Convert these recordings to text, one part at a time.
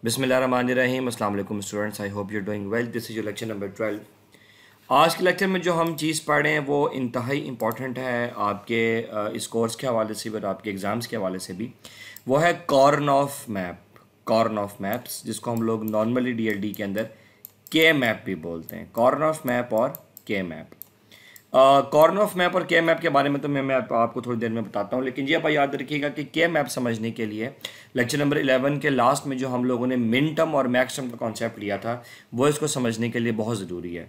बिस्मिल्लाहिर्रहमानिर्रहीम। अस्सलाम वालेकुम students, I hope you are doing well. This is your lecture number 12। आज के लेक्चर में जो हम चीज़ पढ़ रहे हैं वो इंतहाई इंपॉर्टेंट है आपके इस कोर्स के हवाले से भी और आपके एग्ज़ाम्स के हवाले से भी। वो है corn of map, corn of maps, जिसको हम लोग नॉर्मली डीएलडी के अंदर के मैप भी बोलते हैं। कॉर्न ऑफ मैप और के मैप। कॉर्न ऑफ मैप और के मैप के बारे में तो मैं आपको थोड़ी देर में बताता हूँ, लेकिन ये आप याद रखिएगा कि के मैप समझने के लिए लेक्चर नंबर 11 के लास्ट में जो हम लोगों ने मिन टर्म और मैक्स टर्म का कॉन्सेप्ट लिया था वो इसको समझने के लिए बहुत ज़रूरी है।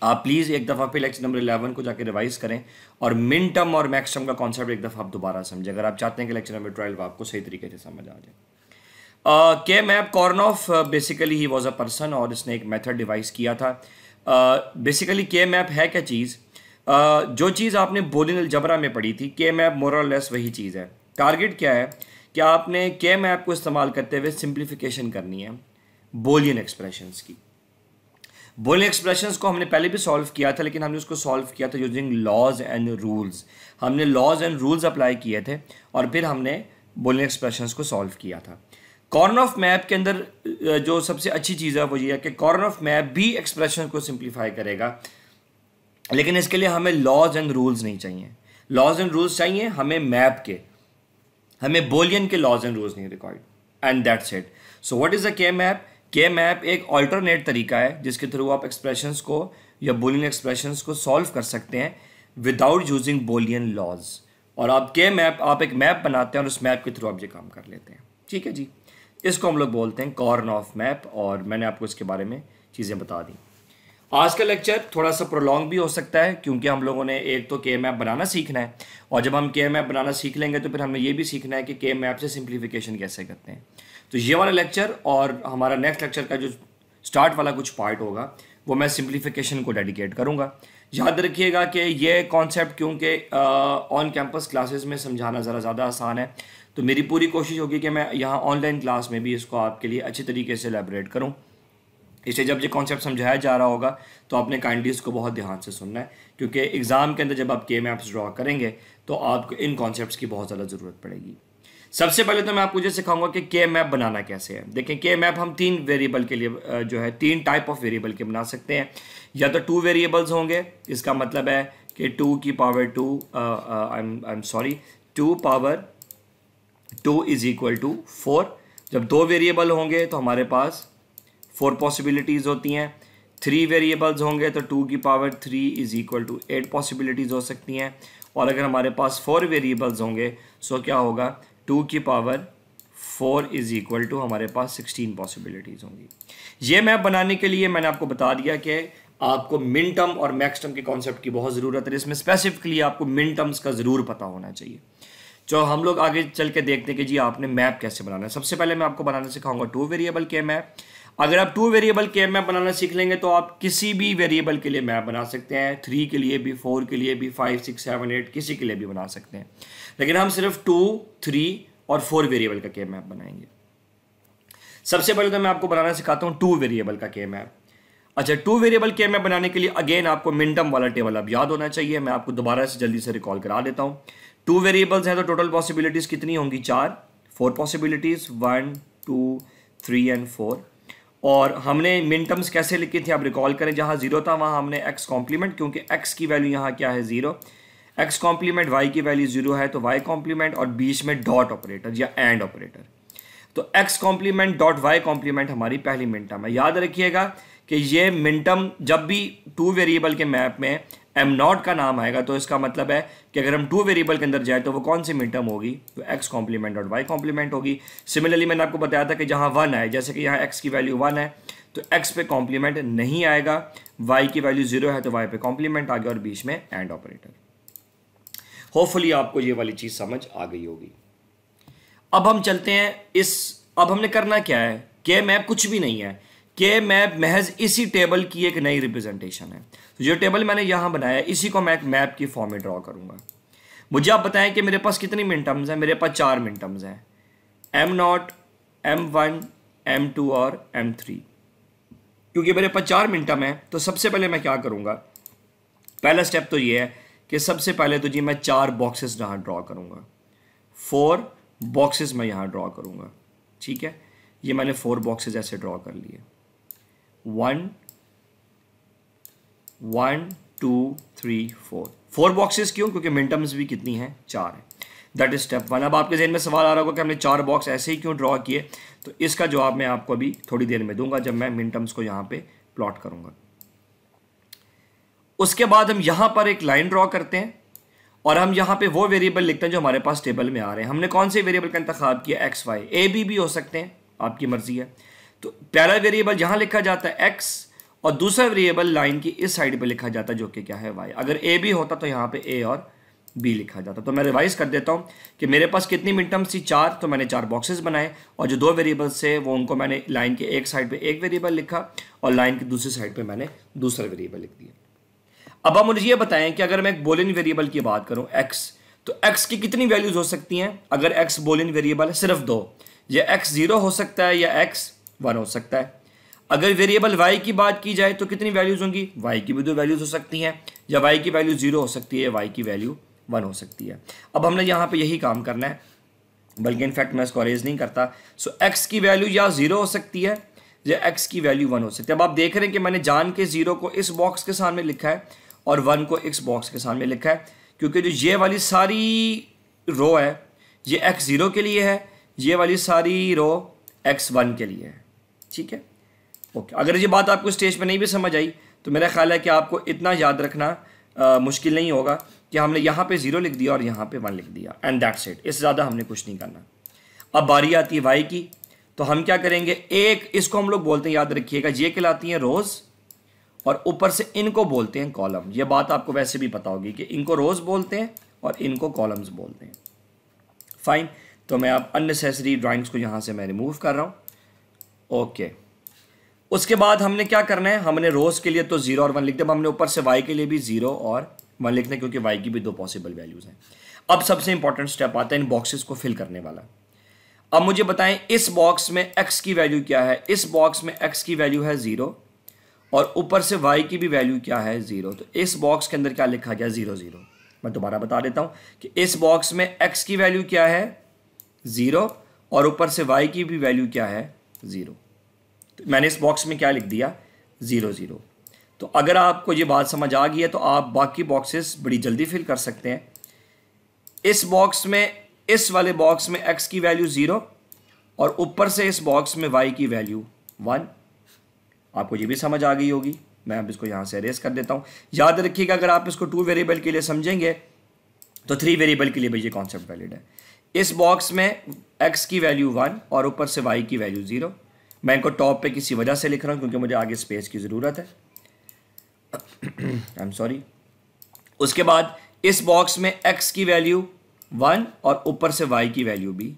आप प्लीज़ एक दफ़ा फिर लेक्चर नंबर 11 को जाके रिवाइज़ करें और मिन टर्म और मैक्स टर्म का कॉन्सेप्ट एक दफ़ा आप दोबारा समझें, अगर आप चाहते हैं कि लेक्चर नंबर 12 आपको सही तरीके से समझ आ जाए। के map corn of basically he was a person और इसने एक मेथड डिवाइस किया था। बेसिकली के मैप है क्या चीज़? जो चीज़ आपने बूलियन अलजबरा में पढ़ी थी, के मैप मोर और लेस वही चीज़ है। टारगेट क्या है कि आपने के मैप को इस्तेमाल करते हुए सिंप्लीफिकेशन करनी है बूलियन एक्सप्रेशंस की। बूलियन एक्सप्रेशंस को हमने पहले भी सॉल्व किया था, लेकिन हमने उसको सॉल्व किया था यूजिंग लॉज एंड रूल्स। हमने लॉज एंड रूल्स अप्लाई किए थे और फिर हमने बूलियन एक्सप्रेशंस को सॉल्व किया था। कॉर्न ऑफ मैप के अंदर जो सबसे अच्छी चीज़ है वो ये है कि कॉर्न ऑफ मैप भी एक्सप्रेशन को सिंप्लीफाई करेगा, लेकिन इसके लिए हमें लॉज एंड रूल्स नहीं चाहिए। लॉज एंड रूल्स चाहिए हमें मैप के, हमें बूलियन के लॉज एंड रूल्स नहीं required, and that's it. So what is a के मैप? के मैप एक ऑल्टरनेट तरीका है जिसके थ्रू आप एक्सप्रेशंस को या बूलियन एक्सप्रेशंस को सॉल्व कर सकते हैं विदाउट यूजिंग बूलियन लॉज। और आप के मैप, आप एक मैप बनाते हैं और उस मैप के थ्रू आप ये काम कर लेते हैं। ठीक है जी, इसको हम लोग बोलते हैं कॉर्न ऑफ मैप, और मैंने आपको इसके बारे में चीज़ें बता दी। आज का लेक्चर थोड़ा सा प्रोलॉन्ग भी हो सकता है क्योंकि हम लोगों ने एक तो के मैप बनाना सीखना है, और जब हम के मैप बनाना सीख लेंगे तो फिर हमें ये भी सीखना है कि के मैप से सिंप्लीफिकेशन कैसे करते हैं। तो ये वाला लेक्चर और हमारा नेक्स्ट लेक्चर का जो स्टार्ट वाला कुछ पार्ट होगा वो मैं सिंप्लीफिकेशन को डेडिकेट करूँगा। याद रखिएगा कि ये कॉन्सेप्ट क्योंकि ऑन कैंपस क्लासेस में समझाना ज़रा ज़्यादा आसान है, तो मेरी पूरी कोशिश होगी कि मैं यहाँ ऑनलाइन क्लास में भी इसको आपके लिए अच्छी तरीके से एलैबोरेट करूँ। इसलिए जब ये कॉन्सेप्ट समझाया जा रहा होगा तो आपने काइंडली इसको बहुत ध्यान से सुनना है, क्योंकि एग्ज़ाम के अंदर जब आप के मैप्स ड्रॉ करेंगे तो आपको इन कॉन्सेप्ट्स की बहुत ज़्यादा ज़रूरत पड़ेगी। सबसे पहले तो मैं आपको ये सिखाऊंगा कि के मैप बनाना कैसे है। देखें, के मैप हम तीन वेरिएबल के लिए जो है तीन टाइप ऑफ वेरिएबल के बना सकते हैं। या तो टू वेरिएबल्स होंगे, इसका मतलब है कि 2 की power 2 2 power 2 is equal to 4। जब दो वेरिएबल होंगे तो हमारे पास 4 पॉसिबिलिटीज़ होती हैं। 3 वेरिएबल्स होंगे तो 2 की power 3 is equal to 8 possibilities हो सकती हैं। और अगर हमारे पास 4 वेरिएबल्स होंगे सो क्या होगा, 2 की पावर 4 इज इक्वल टू हमारे पास 16 पॉसिबिलिटीज़ होंगी। ये मैप बनाने के लिए मैंने आपको बता दिया कि आपको मिन टर्म और मैक्स टर्म के कॉन्सेप्ट की बहुत ज़रूरत है। इसमें स्पेसिफिकली आपको मिन टर्म्स का ज़रूर पता होना चाहिए। जो हम लोग आगे चल के देखते हैं कि जी आपने मैप कैसे बनाना है। सबसे पहले मैं आपको बनाना सिखाऊंगा 2 वेरिएबल के मैप। अगर आप 2 वेरिएबल के मैप बनाना सीख लेंगे तो आप किसी भी वेरिएबल के लिए मैप बना सकते हैं। 3 के लिए भी, 4 के लिए भी, 5, 6, 7, 8 किसी के लिए भी बना सकते हैं। लेकिन हम सिर्फ 2, 3 और 4 वेरिएबल का के मैप बनाएंगे। सबसे पहले तो मैं आपको बनाना सिखाता हूँ 2 वेरिएबल का के मैप। अच्छा, 2 वेरिएबल के मैप बनाने के लिए अगेन आपको मिन टर्म वाला टेबल अब याद होना चाहिए। मैं आपको दोबारा से जल्दी से रिकॉल करा देता हूँ। 2 वेरिएबल्स हैं तो टोटल पॉसिबिलिटीज़ कितनी होंगी? 4 पॉसिबिलिटीज़, 1, 2, 3 एंड 4। और हमने मिन टर्म्स कैसे लिखी थी आप रिकॉल करें। जहाँ 0 था वहाँ हमने x कॉम्प्लीमेंट, क्योंकि x की वैल्यू यहाँ क्या है 0, x कॉम्प्लीमेंट y की वैल्यू 0 है तो y कॉम्प्लीमेंट, और बीच में डॉट ऑपरेटर या एंड ऑपरेटर। तो x complement dot y complement हमारी पहली मिन टर्म है। याद रखिएगा कि ये मिन टर्म जब भी 2 वेरिएबल के मैप में एम नॉट का नाम आएगा तो इसका मतलब है कि अगर हम 2 वेरिएबल के अंदर जाए तो वो कौन सी मिन टर्म होगी, तो x कॉम्प्लीमेंट और y कॉम्प्लीमेंट होगी। सिमिलरली मैंने आपको बताया था कि जहाँ 1 है, जैसे कि यहाँ x की वैल्यू 1 है तो x पे कॉम्प्लीमेंट नहीं आएगा, y की वैल्यू 0 है तो y पे कॉम्प्लीमेंट आ गया, और बीच में एंड ऑपरेटर। होपफुली आपको ये वाली चीज़ समझ आ गई होगी। अब हम चलते हैं अब हमने करना क्या है। के मैप कुछ भी नहीं है, के मैप महज इसी टेबल की एक नई रिप्रेजेंटेशन है। तो जो टेबल मैंने यहाँ बनाया इसी को मैं एक मैप की फॉर्म में ड्रॉ करूँगा। मुझे आप बताएं कि मेरे पास कितनी मिन टर्म्स हैं। मेरे पास 4 मिन टर्म्स हैं, M0, M1, M2 और M3। क्योंकि मेरे पास 4 मिन टर्म है तो सबसे पहले मैं क्या करूँगा, पहला स्टेप तो ये है कि सबसे पहले तो जी मैं 4 बॉक्सेस यहाँ ड्रॉ करूँगा। 4 बॉक्सेस मैं यहाँ ड्रॉ करूँगा। ठीक है, ये मैंने 4 बॉक्सेस ऐसे ड्रॉ कर लिए, 1 1 2 3 4 बॉक्सेस। क्यों? क्योंकि मिनटम्स भी कितनी हैं? 4 है। That is step 1। अब आपके जहन में सवाल आ रहा होगा कि हमने 4 बॉक्स ऐसे ही क्यों ड्रॉ किए, तो इसका जवाब मैं आपको अभी थोड़ी देर में दूंगा जब मैं मिनटम्स को यहाँ पे प्लॉट करूँगा। उसके बाद हम यहाँ पर एक लाइन ड्रॉ करते हैं और हम यहाँ पे वो वेरिएबल लिखते हैं जो हमारे पास टेबल में आ रहे हैं। हमने कौन से वेरिएबल का इंतखाब किया? एक्स वाई, ए बी भी हो सकते हैं, आपकी मर्जी है। तो पहला वेरिएबल यहाँ लिखा जाता है एक्स और दूसरा वेरिएबल लाइन की इस साइड पे लिखा जाता है जो कि क्या है? वाई। अगर ए बी होता तो यहाँ पे ए और बी लिखा जाता। तो मैं रिवाइज कर देता हूँ कि मेरे पास कितनी मिनटम्स थी? 4। तो मैंने 4 बॉक्सेस बनाए और जो 2 वेरिएबल्स थे वो उनको मैंने लाइन के एक साइड पे एक वेरिएबल लिखा और लाइन की दूसरी साइड पे मैंने दूसरा वेरिएबल लिख दिया। अब आप मुझे ये बताएं कि अगर मैं एक बोलियन वेरिएबल की बात करूं x, तो x की कितनी वैल्यूज हो सकती हैं? अगर x बोलियन वेरिएबल है सिर्फ 2, या x 0 हो सकता है या x 1 हो सकता है। अगर वेरिएबल y की बात की जाए तो कितनी वैल्यूज होंगी? y की भी 2 वैल्यूज हो सकती हैं, या y की वैल्यू 0 हो सकती है, y की वैल्यू 1 हो सकती है। अब हमने यहाँ पे यही काम करना है, बल्कि इनफैक्ट मैं इसको अरेज नहीं करता। सो x की वैल्यू या 0 हो सकती है या x की वैल्यू 1 हो सकती है। अब आप देख रहे हैं कि मैंने जान के 0 को इस बॉक्स के सामने लिखा है और 1 को इस बॉक्स के सामने लिखा है, क्योंकि जो ये वाली सारी रो है ये x0 के लिए है, ये वाली सारी रो x1 के लिए है। ठीक है, ओके। अगर ये बात आपको स्टेज पे नहीं भी समझ आई तो मेरा ख्याल है कि आपको इतना याद रखना मुश्किल नहीं होगा कि हमने यहाँ पे 0 लिख दिया और यहाँ पे 1 लिख दिया, एंड दैट्स इट। इससे ज़्यादा हमने कुछ नहीं करना। अब बारी आती है y की, तो हम क्या करेंगे? एक इसको हम लोग बोलते हैं, याद रखिएगा, ये कहलाती हैं रोज़ और ऊपर से इनको बोलते हैं कॉलम। ये बात आपको वैसे भी पता होगी कि इनको रोज बोलते हैं और इनको कॉलम्स बोलते हैं। फाइन, तो मैं अब अननेसेसरी ड्राइंग्स को यहाँ से मैं रिमूव कर रहा हूँ। ओके, उसके बाद हमने क्या करना है? हमने रोज के लिए तो 0 और 1 लिख दिया, हमने ऊपर से वाई के लिए भी 0 और 1 लिखना है, क्योंकि वाई की भी 2 पॉसिबल वैल्यूज़ हैं। अब सबसे इंपॉर्टेंट स्टेप आता है इन बॉक्सेस को फिल करने वाला। अब मुझे बताएं इस बॉक्स में x की वैल्यू क्या है? इस बॉक्स में x की वैल्यू है 0 और ऊपर से y की भी वैल्यू क्या है? 0। तो इस बॉक्स के अंदर क्या लिखा गया? 0 0। मैं दोबारा बता देता हूं कि इस बॉक्स में x की वैल्यू क्या है? 0 और ऊपर से y की भी वैल्यू क्या है? 0। तो मैंने इस बॉक्स में क्या लिख दिया? 0 0। तो अगर आपको ये बात समझ आ गई है तो आप बाकी बॉक्सेस बड़ी जल्दी फिल कर सकते हैं। इस बॉक्स में, इस वाले बॉक्स में x की वैल्यू 0 और ऊपर से इस बॉक्स में y की वैल्यू 1। आपको ये भी समझ आ गई होगी। मैं अब इसको यहाँ से अरेज कर देता हूँ। याद रखिएगा अगर आप इसको 2 वेरिएबल के लिए समझेंगे तो 3 वेरिएबल के लिए भी ये कॉन्सेप्ट वैलिड है। इस बॉक्स में x की वैल्यू 1 और ऊपर से y की वैल्यू 0। मैं इनको टॉप पे किसी वजह से लिख रहा हूँ क्योंकि मुझे आगे स्पेस की ज़रूरत है। I am sorry. उसके बाद इस बॉक्स में x की वैल्यू 1 और ऊपर से y की वैल्यू भी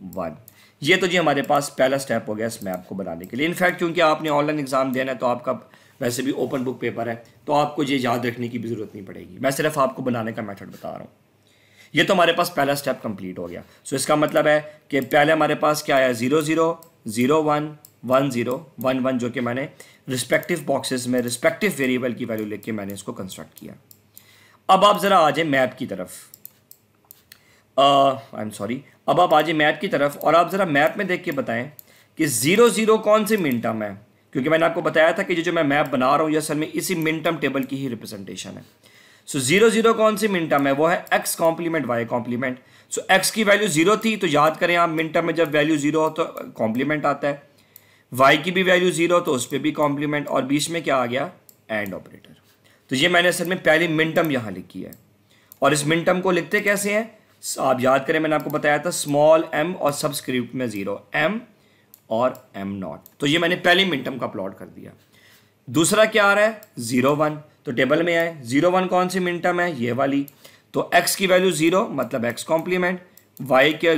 1। ये तो जी हमारे पास पहला स्टेप हो गया इस मैप को बनाने के लिए। इनफैक्ट क्योंकि आपने ऑनलाइन एग्जाम देना है तो आपका वैसे भी ओपन बुक पेपर है, तो आपको ये याद रखने की भी ज़रूरत नहीं पड़ेगी। मैं सिर्फ आपको बनाने का मेथड बता रहा हूँ। ये तो हमारे पास पहला स्टेप कंप्लीट हो गया। सो इसका मतलब है कि पहले हमारे पास क्या आया? 0 0 0 1 1 0 1 1, जो कि मैंने रिस्पेक्टिव बॉक्सेस में रिस्पेक्टिव वेरिएबल की वैल्यू लेके मैंने इसको कंस्ट्रक्ट किया। अब आप ज़रा आ जाए मैप की तरफ। I am sorry. अब आप आ जाए मैप की तरफ और आप ज़रा मैप में देख के बताएं कि 0 0 कौन से मिन टर्म है, क्योंकि मैंने आपको बताया था कि जो मैं मैप बना रहा हूँ ये असल में इसी मिन टर्म टेबल की ही रिप्रेजेंटेशन है। सो 0 0 कौन सी मिन टर्म है? वो है x कॉम्प्लीमेंट y कॉम्प्लीमेंट। सो x की वैल्यू 0 थी, तो याद करें आप मिन टर्म में जब वैल्यू 0 हो तो कॉम्प्लीमेंट आता है। y की भी वैल्यू 0 तो उस पर भी कॉम्प्लीमेंट, और बीच में क्या आ गया? And operator. तो ये मैंने असल में पहली मिन टर्म यहाँ लिखी है। और इस मिन टर्म को लिखते कैसे हैं? आप याद करें मैंने आपको बताया था स्मॉल m और सबस्क्रिप्ट में 0 m और m0। तो ये मैंने पहली मिन टर्म का प्लॉट कर दिया। दूसरा क्या आ रहा है? 0 1। तो टेबल में आए 0 1 कौन सी मिन टर्म है? ये वाली। तो x की वैल्यू 0 मतलब x कॉम्प्लीमेंट, y के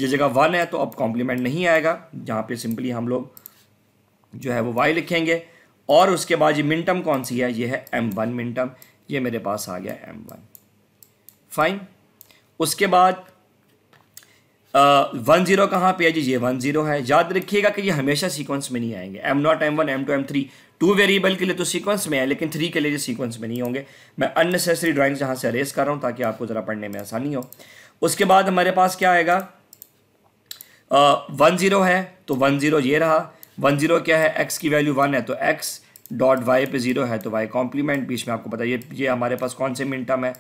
जगह 1 है तो अब कॉम्प्लीमेंट नहीं आएगा, जहाँ पे सिंपली हम लोग जो है वो y लिखेंगे। और उसके बाद ये मिन टर्म कौन सी है? ये है m1 मिन टर्म। ये मेरे पास आ गया m1। फाइन। उसके बाद 1 0 कहाँ पे है जी? ये 1 0 है। याद रखिएगा कि ये हमेशा सीक्वेंस में नहीं आएंगे। m0 m1 m2 m3 2 variable के लिए तो सीक्वेंस में है, लेकिन 3 के लिए ये सीक्वेंस में नहीं होंगे। मैं अननेसेसरी ड्राइंग्स यहाँ से अरेज कर रहा हूँ ताकि आपको ज़रा पढ़ने में आसानी हो। उसके बाद हमारे पास क्या आएगा? 10 है तो 10 ये रहा, 10 क्या है, x की वैल्यू 1 है तो x डॉट वाई पे 0 है तो y कॉम्प्लीमेंट, बीच में आपको पता है ये हमारे पास कौन से मिन टर्म है,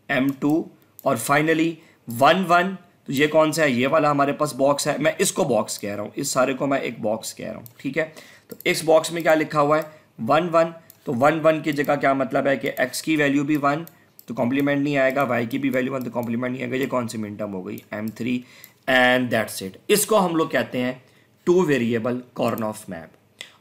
m2, और फाइनली 1 1, तो ये कौन सा है, ये वाला हमारे पास बॉक्स है, मैं इसको बॉक्स कह रहा हूँ, इस सारे को मैं एक बॉक्स कह रहा हूँ, ठीक है। तो इस बॉक्स में क्या लिखा हुआ है 1 1, तो 1 1 की जगह क्या मतलब है कि x की वैल्यू भी 1 तो कॉम्प्लीमेंट नहीं आएगा, y की भी वैल्यू 1 तो कॉम्प्लीमेंट नहीं आएगा, ये कौन सी मिन टर्म हो गई, m3, एंड दैट्स इट। इसको हम लोग कहते हैं 2 वेरिएबल कॉर्नऑफ मैप,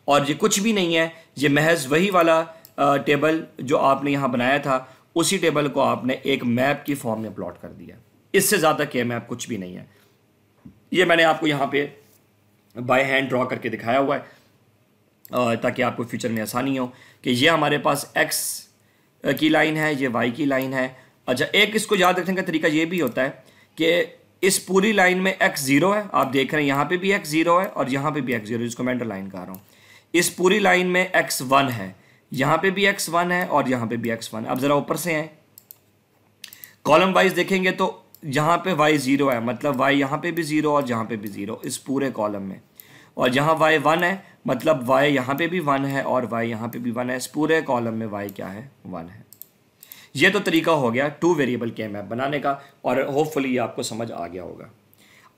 और ये कुछ भी नहीं है, ये महज वही वाला टेबल जो आपने यहाँ बनाया था, उसी टेबल को आपने एक मैप की फॉर्म में प्लॉट कर दिया, इससे ज़्यादा के मैप कुछ भी नहीं है। ये मैंने आपको यहाँ पे बाय हैंड ड्रॉ करके दिखाया हुआ है ताकि आपको फ्यूचर में आसानी हो कि ये हमारे पास x की लाइन है, ये y की लाइन है। अच्छा, एक इसको याद रखने का तरीका ये भी होता है कि इस पूरी लाइन में x 0 है, आप देख रहे हैं यहाँ पे भी x 0 है और यहाँ पे भी x 0, जिसको मैं अंडरलाइन कर रहा हूँ। इस पूरी लाइन में x 1 है, यहाँ पे भी x 1 है और यहाँ पे भी x 1 है। अब ज़रा ऊपर से आए, कॉलम वाइज देखेंगे तो यहाँ पे y 0 है, मतलब y यहाँ पे भी 0 और यहाँ पे भी 0 इस पूरे कॉलम में, और जहाँ y 1 है मतलब y यहाँ पे भी 1 है और y यहाँ पे भी 1 है, इस पूरे कॉलम में y क्या है, 1 है। ये तो तरीका हो गया 2 वेरिएबल के मैप बनाने का, और होपफुली ये आपको समझ आ गया होगा।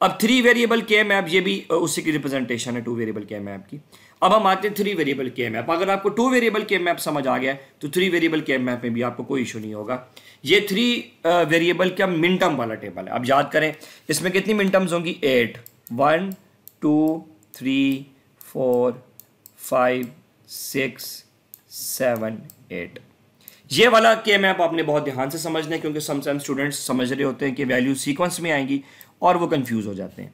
अब 3 वेरिएबल के मैप, ये भी उसी की रिप्रेजेंटेशन है 2 वेरिएबल के मैप की। अब हम आते हैं 3 वेरिएबल के मैप। अगर आपको 2 वेरिएबल के मैप समझ आ गया तो 3 वेरिएबल के मैप में भी आपको कोई इशू नहीं होगा। ये 3 वेरिएबल का मिन टर्म वाला टेबल है। अब याद करें इसमें कितनी मिन टर्म्स होंगी, 8, 1 2 3 4 5 6 7 8। ये वाला के मैप आपने बहुत ध्यान से समझना है, क्योंकि समटाइम स्टूडेंट्स समझ रहे होते हैं कि वैल्यू सीक्वेंस में आएंगी और वो कंफ्यूज हो जाते हैं।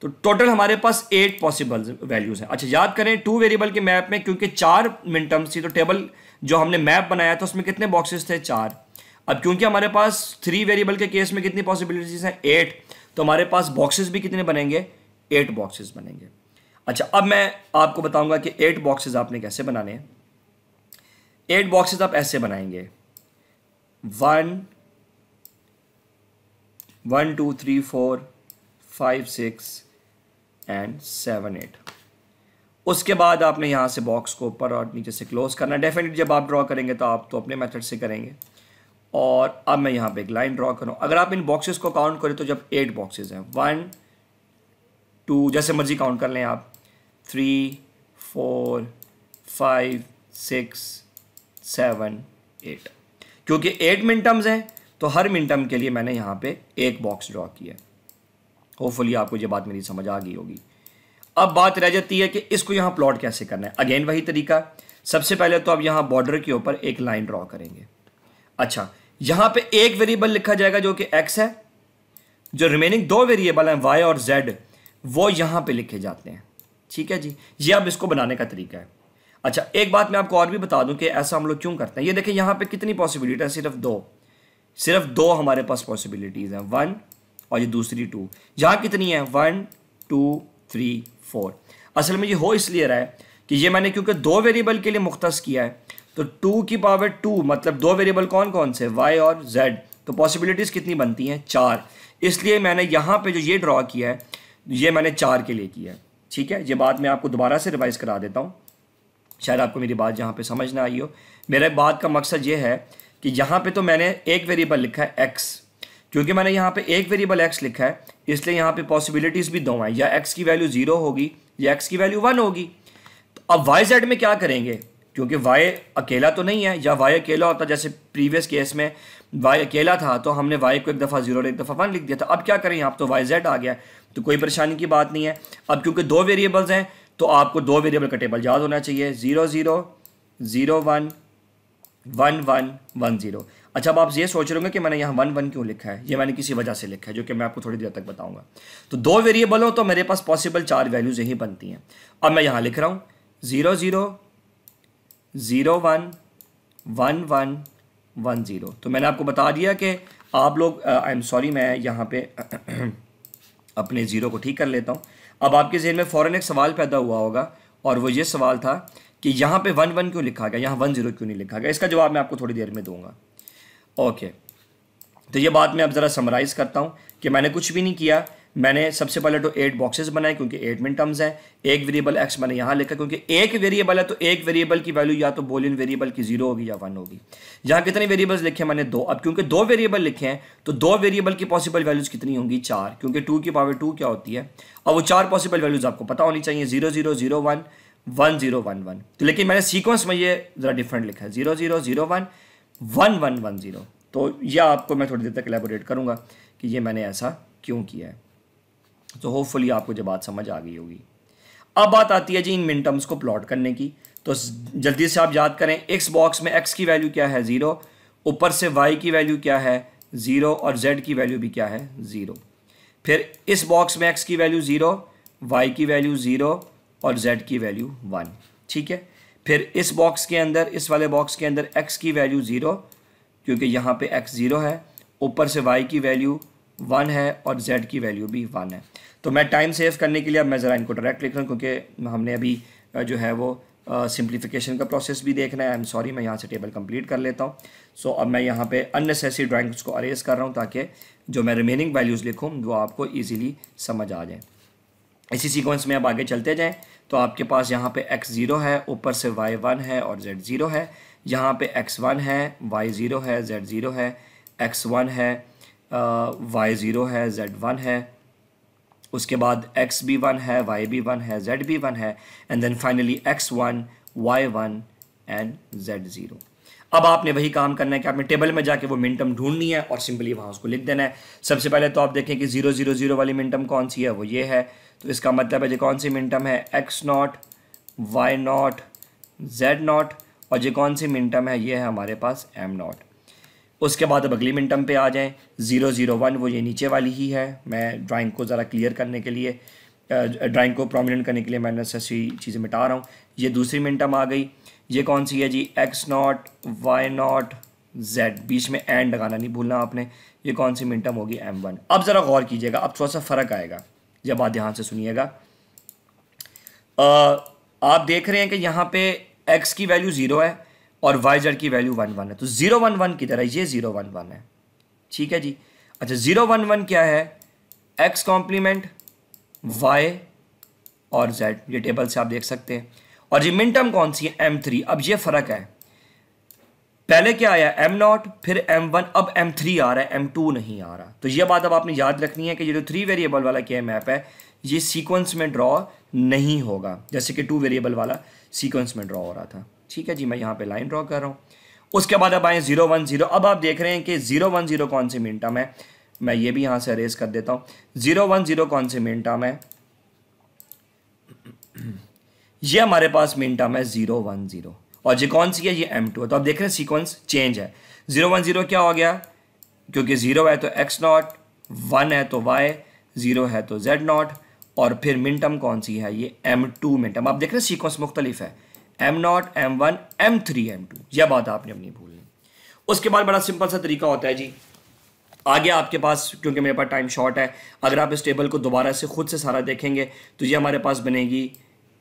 तो टोटल हमारे पास 8 पॉसिबल वैल्यूज हैं। अच्छा, याद करें 2 वेरिएबल के मैप में क्योंकि 4 मिन टर्म्स थी, तो टेबल जो हमने मैप बनाया था उसमें कितने बॉक्सेस थे, 4। अब क्योंकि हमारे पास 3 वेरिएबल के केस में कितनी पॉसिबिलिटीज हैं, 8, तो हमारे पास बॉक्सेस भी कितने बनेंगे, 8 बॉक्सेस बनेंगे। अच्छा, अब मैं आपको बताऊंगा कि 8 बॉक्सेस आपने कैसे बनाने हैं। 8 बॉक्सेस आप ऐसे बनाएंगे, 1 1 2 3 4 5 6 एंड 7 8। उसके बाद आपने यहाँ से बॉक्स को ऊपर और नीचे से क्लोज करना है। डेफिनेटली जब आप ड्रॉ करेंगे तो आप तो अपने मेथड से करेंगे। और अब मैं यहाँ पे एक लाइन ड्रॉ करूँ। अगर आप इन बॉक्सेस को काउंट करें तो जब 8 बॉक्सेस हैं, 1 2, जैसे मर्जी काउंट कर लें आप, 3 4 5 6 7 8। क्योंकि 8 मिन टर्म्स हैं तो हर मिन टर्म के लिए मैंने यहाँ पे एक बॉक्स ड्रॉ किया। होपफुली आपको ये बात मेरी समझ आ गई होगी। अब बात रह जाती है कि इसको यहाँ प्लॉट कैसे करना है। अगेन वही तरीका, सबसे पहले तो आप यहाँ बॉर्डर के ऊपर एक लाइन ड्रॉ करेंगे। अच्छा, यहाँ पे एक वेरिएबल लिखा जाएगा जो कि x है, जो रिमेनिंग 2 वेरिएबल हैं y और z वो यहाँ पे लिखे जाते हैं। ठीक है जी, ये अब इसको बनाने का तरीका है। अच्छा, एक बात मैं आपको और भी बता दूं कि ऐसा हम लोग क्यों करते हैं। ये देखें यहाँ पे कितनी पॉसिबिलिटी है, सिर्फ दो हमारे पास पॉसिबिलिटीज हैं, 1 और ये दूसरी 2। यहाँ कितनी है, 1 2 3 4। असल में ये हो इसलिए रहा है कि ये मैंने क्योंकि 2 वेरिएबल के लिए मुख्तस किया है, तो 2 की पावर 2 मतलब 2 वेरिएबल कौन कौन से, y और z, तो पॉसिबिलिटीज़ कितनी बनती हैं, 4। इसलिए मैंने यहाँ पे जो ये ड्रॉ किया है ये मैंने 4 के लिए किया है। ठीक है, ये बात मैं आपको दोबारा से रिवाइज करा देता हूँ, शायद आपको मेरी बात यहाँ पे समझ ना आई हो। मेरे बात का मकसद ये है कि यहाँ पे तो मैंने एक वेरिएबल लिखा है x, क्योंकि मैंने यहाँ पे एक वेरिएबल x लिखा है इसलिए यहाँ पे पॉसिबिलिटीज़ भी 2 हैं, या x की वैल्यू 0 होगी या x की वैल्यू 1 होगी। तो अब y z में क्या करेंगे, क्योंकि y अकेला तो नहीं है, या y अकेला होता जैसे प्रीवियस केस में y अकेला था तो हमने y को एक दफ़ा 0 और एक दफ़ा 1 लिख दिया था। अब क्या करें, यहाँ तो y z आ गया तो कोई परेशानी की बात नहीं है। अब क्योंकि 2 वेरिएबल्स हैं तो आपको 2 वेरिएबल का टेबल याद होना चाहिए, 0 0 0 1 1 1 1 0। अच्छा, अब आप ये सोच रहे होंगे कि मैंने यहाँ 1 1 क्यों लिखा है, ये मैंने किसी वजह से लिखा है जो कि मैं आपको थोड़ी देर तक बताऊंगा। तो 2 वेरिएबल हो तो मेरे पास पॉसिबल 4 वैल्यूज यही बनती हैं। अब मैं यहाँ लिख रहा हूँ 0 0 0 1 1 1 1 0। तो मैंने आपको बता दिया कि आप लोग, आई एम सॉरी, मैं यहाँ पे अपने 0 को ठीक कर लेता हूँ। अब आपके जहन में फ़ौरन एक सवाल पैदा हुआ होगा, और वो ये सवाल था कि यहाँ पे 1 1 क्यों लिखा गया, यहाँ 1 0 क्यों नहीं लिखा गया। इसका जवाब मैं आपको थोड़ी देर में दूंगा। ओके, तो ये बात मैं अब ज़रा समराइज़ करता हूँ कि मैंने कुछ भी नहीं किया, मैंने सबसे पहले तो 8 बॉक्सेस बनाए क्योंकि 8 मिन टर्म्स हैं। एक वेरिएबल x मैंने यहाँ लिखा क्योंकि एक वेरिएबल है, तो एक वेरिएबल की वैल्यू या तो बूलियन वेरिएबल की 0 होगी या 1 होगी। यहाँ कितने वेरिएबल्स लिखे मैंने 2। अब क्योंकि 2 वेरिएबल लिखे हैं तो 2 वेरिएबल की पॉसिबल वैल्यूज कितनी होंगी 4, क्योंकि 2 की पावर 2 क्या होती है। अब वो 4 पॉसिबल वैल्यूज आपको पता होनी चाहिए, 0 0 0 1 1 0 1 1। तो लेकिन मैंने सीक्वेंस में ये ज़रा डिफरेंट लिखा है, 0 0 0 1 1 1 1 0। तो यह आपको मैं थोड़ी देर तक एलैबोरेट करूँगा कि ये मैंने ऐसा क्यों किया है। तो होपफुली आपको जो बात समझ आ गई होगी। अब बात आती है जी इन मिन टर्म्स को प्लॉट करने की। तो जल्दी से आप याद करें, x बॉक्स में x की वैल्यू क्या है 0, ऊपर से y की वैल्यू क्या है 0 और z की वैल्यू भी क्या है 0। फिर इस बॉक्स में x की वैल्यू 0, y की वैल्यू 0 और z की वैल्यू 1, ठीक है। फिर इस बॉक्स के अंदर, इस वाले बॉक्स के अंदर x की वैल्यू 0 क्योंकि यहाँ पे x 0 है, ऊपर से y की वैल्यू 1 है और z की वैल्यू भी 1 है। तो मैं टाइम सेव करने के लिए अब मैं ज़रा इनको डायरेक्ट लिख रहा हूँ क्योंकि हमने अभी जो है वो सिंप्लीफिकेशन का प्रोसेस भी देखना है। आई एम सॉरी, मैं यहाँ से टेबल कंप्लीट कर लेता हूँ। सो अब मैं यहाँ पे अननेसेसरी ड्राइंग्स को अरेज कर रहा हूँ ताकि जो मैं रिमेनिंग वैल्यूज़ लिखूँ वो आपको ईजीली समझ आ जाए। इसी सीक्वेंस में अब आगे चलते जाएँ तो आपके पास यहाँ पे x 0 है, ऊपर से y 1 है और z 0 है। यहाँ पे x 1 है, y 0 है, z 0 है, x 1 है, y 0 है, z 1 है। उसके बाद x भी 1 है, y भी 1 है, z भी 1 है, and then finally x 1, y 1 and z 0। अब आपने वही काम करना है कि आपने टेबल में जाके वो मिन टर्म ढूंढनी है और सिंपली वहाँ उसको लिख देना है। सबसे पहले तो आप देखें कि 0 0 0 वाली मिन टर्म कौन सी है, वो ये है। तो इसका मतलब है जो कौन सी मिन टर्म है x not, y not, z not, और ये कौन सी मिन टर्म है, ये है हमारे पास m नॉट। उसके बाद अब अगली मिन टर्म पे आ जाएं, 0 0 1 वो ये नीचे वाली ही है। मैं ड्राइंग को ज़रा क्लियर करने के लिए, ड्राइंग को प्रोमिनेंट करने के लिए मैं नेसेसरी चीज़ें मिटा रहा हूँ। ये दूसरी मिन टर्म आ गई। ये कौन सी है जी, x not, y not, z, बीच में एंड लगाना नहीं भूलना आपने। ये कौन सी मिन टर्म होगी m1। अब ज़रा गौर कीजिएगा, अब थोड़ा सा फ़र्क आएगा जब बात ध्यान से सुनिएगा। आप देख रहे हैं कि यहाँ पे x की वैल्यू 0 है और y z की वैल्यू 1 1 है। तो 0 1 1 की तरह ये 0 1 1 है, ठीक है जी। अच्छा 0 1 1 क्या है, x कॉम्प्लीमेंट y और z, ये टेबल से आप देख सकते हैं। और ये मिन टर्म कौन सी है m3। अब ये फ़र्क है, पहले क्या आया m नॉट, फिर m1, अब m3 आ रहा है, m2 नहीं आ रहा। तो ये बात अब आपने याद रखनी है कि ये जो 3 वेरिएबल वाला के मैप है ये सीक्वेंस में ड्रॉ नहीं होगा, जैसे कि 2 वेरिएबल वाला सीक्वेंस में ड्रॉ हो रहा था, ठीक है जी। मैं यहाँ पे लाइन ड्रॉ कर रहा हूँ। उसके बाद अब आए 0 1 0। अब आप देख रहे हैं कि 0 1 0 कौन सी मिन टर्म है, मैं ये भी यहाँ से अरेज कर देता हूँ। 0 1 0 कौन सी मिन टर्म है, ये हमारे पास मिन टर्म है 0 1 0, और ये कौन सी है, ये m2 है। तो आप देख रहे हैं सीक्वेंस चेंज है। 0 1 0 क्या हो गया, क्योंकि 0 है तो x नॉट, 1 है तो y, 0 है तो z नॉट, और फिर मिन टर्म कौन सी है, ये m2 मिन टर्म। आप देख रहे हैं सीक्वेंस मुख्तलिफ है, m not, m1, m3, m2। यह बात आपने अपनी भूलनी। उसके बाद बड़ा सिंपल सा तरीका होता है जी, आगे आपके पास, क्योंकि मेरे पास टाइम शॉर्ट है, अगर आप इस टेबल को दोबारा से खुद से सारा देखेंगे तो ये हमारे पास बनेगी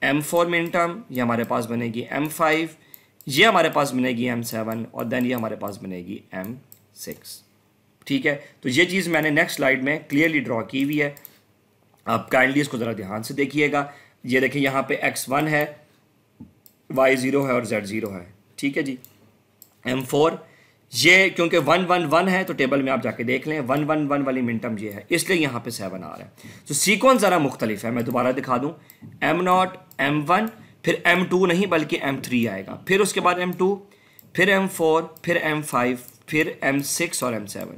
m4 मिन टर्म, ये हमारे पास बनेगी m5, ये हमारे पास बनेगी m7, और देन ये हमारे पास बनेगी m6, ठीक है। तो ये चीज़ मैंने नेक्स्ट स्लाइड में क्लियरली ड्रॉ की हुई है, आप काइंडली इसको ज़रा ध्यान से देखिएगा। ये देखिए यहाँ पे x1 है, y 0 है और z 0 है, ठीक है जी। m4, ये क्योंकि 1 1 1 है तो टेबल में आप जाके देख लें 1 1 1 वाली मिन टर्म ये है, इसलिए यहाँ पे 7 आ रहा है। तो सीक्वेंस ज़रा मुख्तलिफ है, मैं दोबारा दिखा दूँ, m नॉट, m1, फिर m2 नहीं बल्कि m3 आएगा, फिर उसके बाद m2, फिर m4, फिर m5, फिर m6 और m7।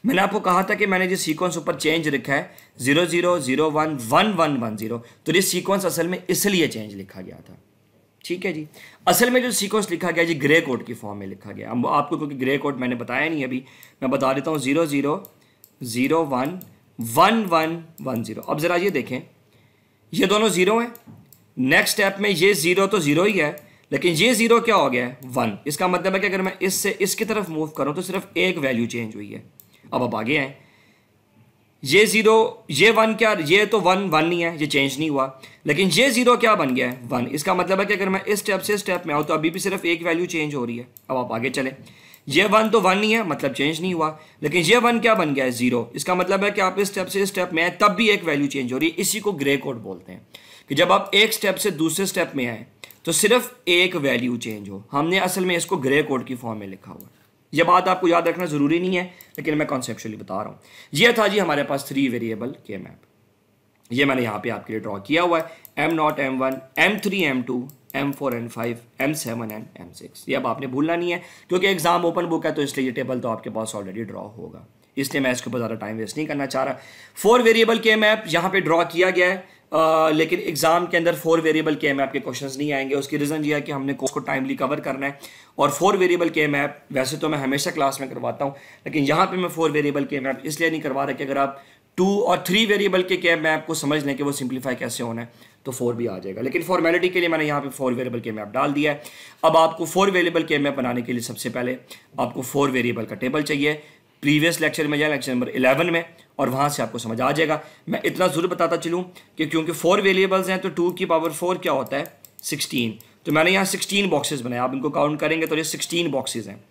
मैंने आपको कहा था कि मैंने जो सीक्वेंस ऊपर चेंज लिखा है 0 0 0 1 1 1 1 0, तो ये सीक्वेंस असल में इसलिए चेंज लिखा गया था, ठीक है जी। असल में जो सीक्वेंस लिखा गया जी ग्रे कोड की फॉर्म में लिखा गया। अब आपको क्योंकि ग्रे कोड मैंने बताया नहीं अभी, मैं बता देता हूँ 0 0 0 1 1 1 1 0। अब ज़रा ये देखें, ये दोनों 0 हैं, नेक्स्ट स्टेप में ये 0 तो 0 ही है, लेकिन ये 0 क्या हो गया है 1। इसका मतलब है कि अगर मैं इससे इसकी तरफ मूव करूँ तो सिर्फ एक वैल्यू चेंज हुई है। अब आप आगे आए, ये 0, ये 1 क्या, ये तो 1 1 नहीं है, ये चेंज नहीं हुआ, लेकिन ये 0 क्या बन गया है 1। इसका मतलब है कि अगर मैं इस स्टेप से स्टेप में आऊँ तो अभी भी सिर्फ एक वैल्यू चेंज हो रही है। अब आप आगे चलें, ये 1 तो 1 ही है, मतलब चेंज नहीं हुआ, लेकिन ये 1 क्या बन गया है 0। इसका मतलब है कि आप इस स्टेप से इस स्टेप में आए तब भी एक वैल्यू चेंज हो रही है। इसी को ग्रे कोड बोलते हैं कि जब आप एक स्टेप से दूसरे स्टेप में आए तो सिर्फ एक वैल्यू चेंज हो। हमने असल में इसको ग्रे कोड की फॉर्म में लिखा हुआ है। यह बात आपको याद रखना ज़रूरी नहीं है, लेकिन मैं कॉन्सेप्चुअली बता रहा हूँ। यह था जी हमारे पास 3 वेरिएबल के मैप। ये मैंने यहाँ पे आपके लिए ड्रॉ किया हुआ है M0 M1 M3 M2 M4 M5 M7 and M6। ये अब आपने भूलना नहीं है, क्योंकि एग्जाम ओपन बुक है तो इसलिए ये टेबल तो आपके पास ऑलरेडी ड्रॉ होगा, इसलिए मैं इसके ऊपर ज़्यादा टाइम वेस्ट नहीं करना चाह रहा। 4 वेरिएबल के मैप यहाँ पे ड्रॉ किया गया है, लेकिन एग्जाम के अंदर 4 वेरिएबल के मैप के क्वेश्चंस नहीं आएंगे। उसकी रीज़न ये है कि हमने कोर्स को टाइमली कवर करना है, और 4 वेरिएबल के मैप वैसे तो मैं हमेशा क्लास में करवाता हूँ, लेकिन यहाँ पे मैं 4 वेरिएबल के मैप इसलिए नहीं करवा रहा कि अगर आप 2 और 3 वेरिएबल के मैप को समझ लें कि वो सिंप्लीफाई कैसे होना है तो 4 भी आ जाएगा, लेकिन फॉर्मेलिटी के लिए मैंने यहाँ पे 4 वेरिएबल के मैप डाल दिया है। अब आपको 4 वेरिएबल के मैप बनाने के लिए सबसे पहले आपको 4 वेरिएबल का टेबल चाहिए। प्रीवियस लेक्चर में या लेक्चर नंबर 11 में, और वहाँ से आपको समझ आ जाएगा। मैं इतना ज़रूर बताता चलूँ कि क्योंकि 4 वेरिएबल्स हैं तो 2 की पावर 4 क्या होता है 16, तो मैंने यहाँ 16 बॉक्सेस बनाए। आप इनको काउंट करेंगे तो ये 16 बॉक्सेस हैं,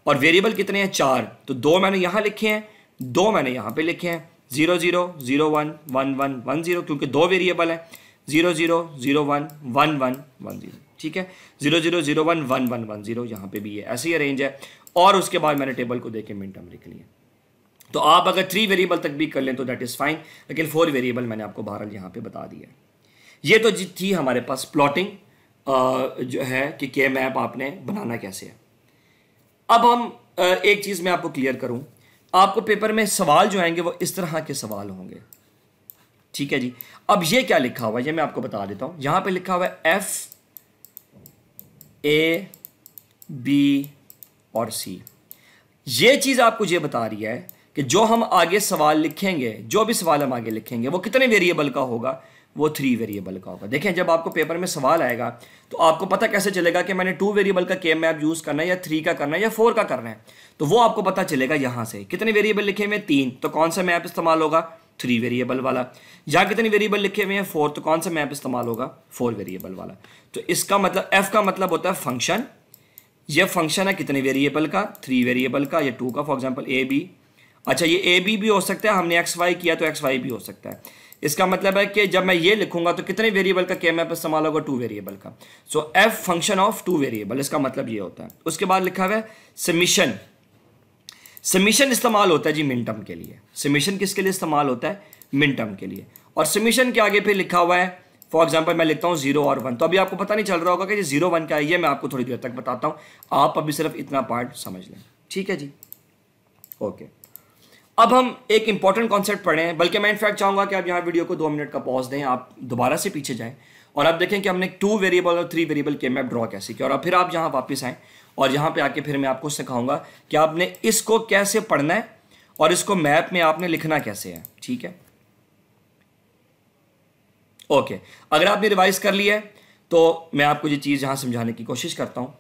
और वेरिएबल कितने हैं 4, तो 2 मैंने यहाँ लिखे हैं, 2 मैंने यहाँ पे लिखे हैं, 0 0 0 1 1 1 1 0, क्योंकि 2 वेरिएबल हैं, 0 0 0 1 1 1 1 0, ठीक है, 0 0 0 1 1 1 1 0, यहाँ पे भी ये ऐसे ही अरेंज है। और उसके बाद मैंने टेबल को देके मिन टर्म लिख लिया। तो आप अगर 3 वेरिएबल तक भी कर लें तो दैट इज़ फाइन, लेकिन 4 वेरिएबल मैंने आपको बहरहाल यहाँ पे बता दिया। ये तो जी थी हमारे पास प्लॉटिंग जो है कि के मैप आपने बनाना कैसे है। अब हम एक चीज़ मैं आपको क्लियर करूँ, आपको पेपर में सवाल जो आएंगे वो इस तरह के सवाल होंगे, ठीक है जी। अब ये क्या लिखा हुआ है ये मैं आपको बता देता हूँ। यहाँ पे लिखा हुआ है F A B और C। ये चीज़ आपको ये बता रही है कि जो हम आगे सवाल लिखेंगे, जो भी सवाल हम आगे लिखेंगे वो कितने वेरिएबल का होगा, वो 3 वेरिएबल का होगा। देखें जब आपको पेपर में सवाल आएगा तो आपको पता कैसे चलेगा कि मैंने 2 वेरिएबल का के मैप यूज़ करना है या 3 का करना है या 4 का करना है, तो वो आपको पता चलेगा यहाँ से। कितने वेरिएबल लिखे हुए 3, तो कौन सा मैप इस्तेमाल होगा 3 वेरिएबल वाला। यहाँ कितने वेरिएबल लिखे हुए हैं 4, तो कौन सा मैप इस्तेमाल होगा 4 वेरिएबल वाला। तो इसका मतलब F का मतलब होता है फंक्शन। ये फंक्शन है कितने वेरिएबल का 3 वेरिएबल का, या 2 का, फॉर एग्जांपल ए बी। अच्छा ये ए बी भी हो सकता है, हमने एक्स वाई किया तो एक्स वाई भी हो सकता है। इसका मतलब है कि जब मैं ये लिखूंगा तो कितने वेरिएबल का के मैप इस्तेमाल होगा 2 वेरिएबल का। सो एफ फंक्शन ऑफ 2 वेरिएबल, इसका मतलब ये होता है। उसके बाद लिखा हुआ है समीशन। समीशन इस्तेमाल होता है जी मिन टर्म के लिए। समीशन किसके लिए इस्तेमाल होता है मिन टर्म के लिए। और समीशन के आगे फिर लिखा हुआ है, फॉर एग्जाम्पल मैं लिखता हूँ 0 और 1, तो अभी आपको पता नहीं चल रहा होगा कि 0 1 क्या है, ये मैं आपको थोड़ी देर तक बताता हूँ। आप अभी सिर्फ इतना पार्ट समझ लें, ठीक है जी, ओके। अब हम एक इंपॉर्टेंट कॉन्सेप्ट पढ़ें, बल्कि मैं इनफैक्ट चाहूँगा कि आप यहाँ वीडियो को 2 मिनट का पॉज दें, आप दोबारा से पीछे जाएं और आप देखें कि हमने 2 वेरिएबल और 3 वेरिएबल के मैप ड्रॉ कैसे किया, और अब फिर आप यहाँ वापस आएँ और यहाँ पे आके फिर मैं आपको सिखाऊंगा कि आपने इसको कैसे पढ़ना है और इसको मैप में आपने लिखना कैसे है, ठीक है, ओके। अगर आपने रिवाइज कर लिया है तो मैं आपको ये चीज़ यहाँ समझाने की कोशिश करता हूँ।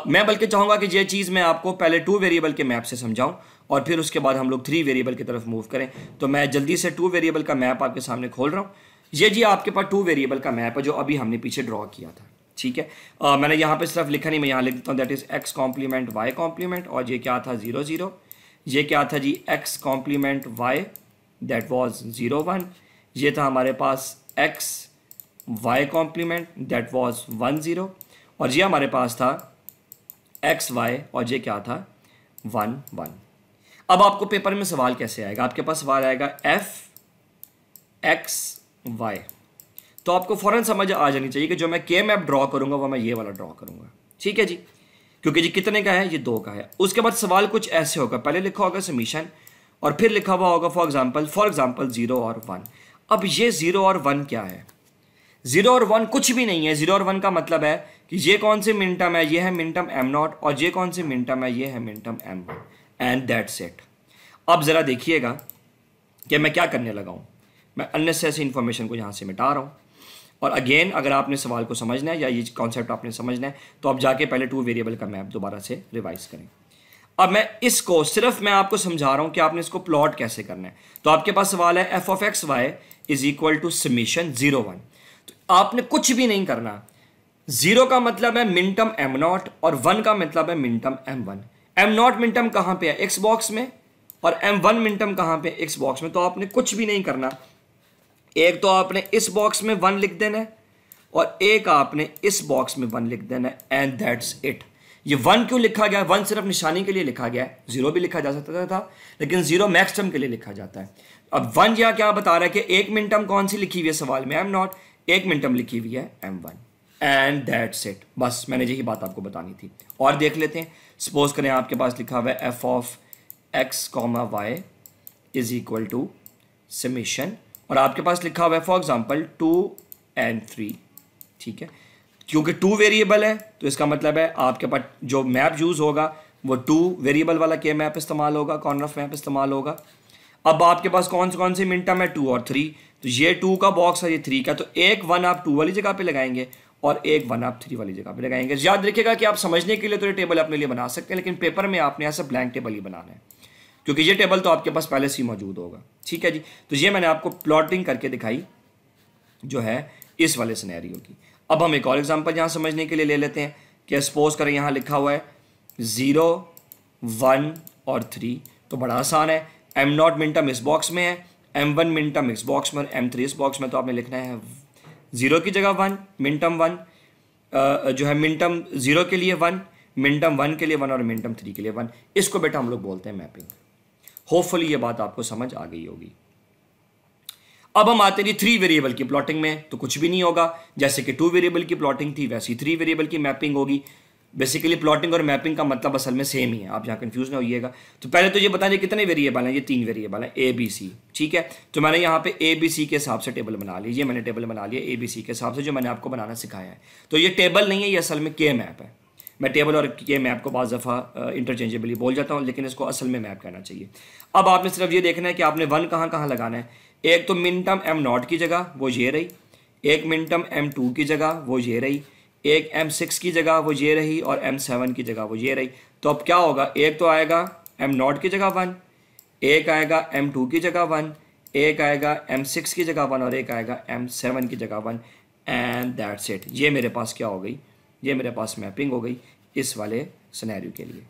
मैं बल्कि चाहूँगा कि ये चीज़ मैं आपको पहले 2 वेरिएबल के मैप से समझाऊँ और फिर उसके बाद हम लोग 3 वेरिएबल की तरफ मूव करें। तो मैं जल्दी से 2 वेरिएबल का मैप आपके सामने खोल रहा हूँ। ये जी आपके पास 2 वेरिएबल का मैप है जो अभी हमने पीछे ड्रॉ किया था, ठीक है। मैंने यहाँ पे सिर्फ लिखा नहीं, मैं यहाँ लिख देता हूँ that is X complement Y complement, और ये क्या था 0 0, ये क्या था G X complement Y that was 0 1, ये था हमारे पास X Y complement that was 1 0, और ये हमारे पास था एक्स वाई और ये क्या था 1 1। अब आपको पेपर में सवाल कैसे आएगा, आपके पास सवाल आएगा एफ एक्स वाई, तो आपको फ़ौरन समझ आ जानी चाहिए कि जो मैं के मैप ड्रॉ करूंगा वो मैं ये वाला ड्रॉ करूंगा, ठीक है जी, क्योंकि जी कितने का है ये 2 का है। उसके बाद सवाल कुछ ऐसे होगा, पहले लिखा होगा समीशन और फिर लिखा हुआ होगा फॉर एग्जाम्पल 0 और 1। अब ये 0 और 1 क्या है, 0 और 1 कुछ भी नहीं है। 0 और 1 का मतलब है कि ये कौन से मिन टर्म है, ये है मिन टर्म M0, और ये कौन से मिन टर्म है, ये है min term M1, and that's it. अब ज़रा देखिएगा कि मैं क्या करने लगा हूँ, मैं अननेसेसरी इन्फॉर्मेशन को यहाँ से मिटा रहा हूँ। और अगेन अगर आपने सवाल को समझना है या ये कॉन्सेप्ट आपने समझना है तो आप जाके पहले 2 वेरिएबल का मैप दोबारा से रिवाइज करें। अब मैं इसको सिर्फ मैं आपको समझा रहा हूँ कि आपने इसको प्लॉट कैसे करना है। तो आपके पास सवाल है f of x y is equal to summation 0 1, तो आपने कुछ भी नहीं करना, 0 का मतलब है मिन टर्म एम नॉट और 1 का मतलब है min term M1। Am not min term कहां पे है? एक्स बॉक्स में। और M1 मिन टर्म कहां पे? एक्स बॉक्स में। तो आपने कुछ भी नहीं करना, एक तो आपने इस बॉक्स में 1 लिख देना है और एक आपने इस बॉक्स में 1 लिख देना है, एंड दैट्स इट। ये 1 क्यों लिखा गया? 1 सिर्फ निशानी के लिए लिखा गया है, 0 भी लिखा जा सकता था, लेकिन 0 मैक्स टर्म के लिए लिखा जाता है। अब 1 यहां क्या बता रहा है कि एक मिन टर्म कौन सी लिखी हुई है सवाल में? Am not. एक मिन टर्म लिखी हुई है M1, एंड दैट्स इट। बस मैंने यही बात आपको बतानी थी। और देख लेते हैं, सपोज करें आपके पास लिखा हुआ है f of x comma y is equal to summation, और आपके पास लिखा हुआ है फॉर एग्जांपल 2 and 3, ठीक है। क्योंकि 2 वेरिएबल है तो इसका मतलब है आपके पास जो मैप यूज होगा वो 2 वेरिएबल वाला के मैप इस्तेमाल होगा, कॉर्नर ऑफ मैप इस्तेमाल होगा। अब आपके पास कौन से मिन टर्म है? 2 और 3। तो ये 2 का बॉक्स है, ये 3 का, तो एक 1 आप 2 वाली जगह पे लगाएंगे और एक 1 आप 3 वाली जगह पे लगाएंगे। याद रखिएगा कि आप समझने के लिए तो ये टेबल अपने लिए बना सकते हैं, लेकिन पेपर में आपने ऐसा ब्लैंक टेबल ही बनाना है, क्योंकि ये टेबल तो आपके पास पहले से ही मौजूद होगा। ठीक है जी। तो ये मैंने आपको प्लॉटिंग करके दिखाई जो है इस वाले सिनेरियो की। अब हम एक और एग्जांपल यहाँ समझने के लिए ले लेते हैं कि सपोज करें यहाँ लिखा हुआ है 0, 1 और 3। तो बड़ा आसान है, एम नॉट मिन टर्म इस बॉक्स में है, M1 मिन टर्म इस बॉक्स में, M3 इस बॉक्स में। तो आपने लिखना है 0 की जगह 1, मिन टर्म 1 जो है मिन टर्म 0 के लिए 1, मिन टर्म 1 के लिए 1 और मिन टर्म 3 के लिए 1। इसको बेटा हम लोग बोलते हैं मैपिंग। होपफुली ये बात आपको समझ आ गई होगी। अब हम आते हैं 3 वेरिएबल की प्लॉटिंग में, तो कुछ भी नहीं होगा। जैसे कि 2 वेरिएबल की प्लॉटिंग थी वैसी 3 वेरिएबल की मैपिंग होगी। बेसिकली प्लॉटिंग और मैपिंग का मतलब असल में सेम ही है, आप यहाँ कंफ्यूज ना होइएगा। तो पहले तो ये बताइए कितने वेरिएबल हैं? ये 3 वेरिएबल हैं, ABC, ठीक है। तो मैंने यहाँ पे ABC के हिसाब से टेबल बना ली। ये मैंने टेबल बना लिया ABC के हिसाब से, जो मैंने आपको बनाना सिखाया है। तो ये टेबल नहीं है, ये असल में के मैप है। मैं टेबल और के मैप को बाज़ दफ़ा इंटरचेंजेबली बोल जाता हूँ, लेकिन इसको असल में मैप कहना चाहिए। अब आपने सिर्फ ये देखना है कि आपने 1 कहाँ कहाँ लगाना है। एक तो मिन टर्म M नॉट की जगह वो ये रही, एक मिन टर्म M2 की जगह वो ये रही, एक M6 की जगह वो ये रही, और M7 की जगह वो ये रही। तो अब क्या होगा? एक तो आएगा M नॉट की जगह 1, एक आएगा M2 की जगह 1, एक आएगा M6 की जगह 1 और एक आएगा M7 की जगह 1, एंड दैट्स इट। ये मेरे पास क्या हो गई? ये मेरे पास मैपिंग हो गई इस वाले सिनेरियो के लिए।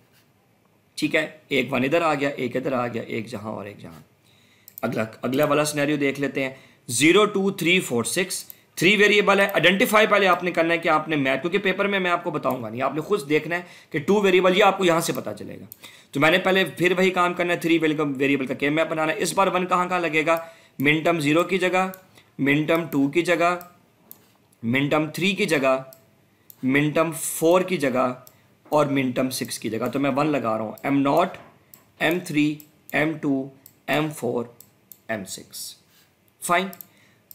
ठीक है, एक 1 इधर आ गया, एक इधर आ गया, एक जहाँ और एक जहाँ। अगला वाला सिनेरियो देख लेते हैं। 0, 2, 3, 4, 6 3 वेरिएबल है। आइडेंटिफाई पहले आपने करना है कि आपने मैप, क्योंकि पेपर में मैं आपको बताऊंगा नहीं, आपने खुद देखना है कि 2 वेरिएबल, ये आपको यहाँ से पता चलेगा। तो मैंने पहले फिर वही काम करना है, 3 वेरिएबल का के मैप बनाना है। इस बार 1 कहाँ लगेगा? मिन टर्म 0 की जगह, मिन टर्म 2 की जगह, मिन टर्म 3 की जगह, मिन टर्म 4 की जगह और मिन टर्म 6 की जगह। तो मैं 1 लगा रहा हूँ, M not, M3, M2, M4, M6। Fine.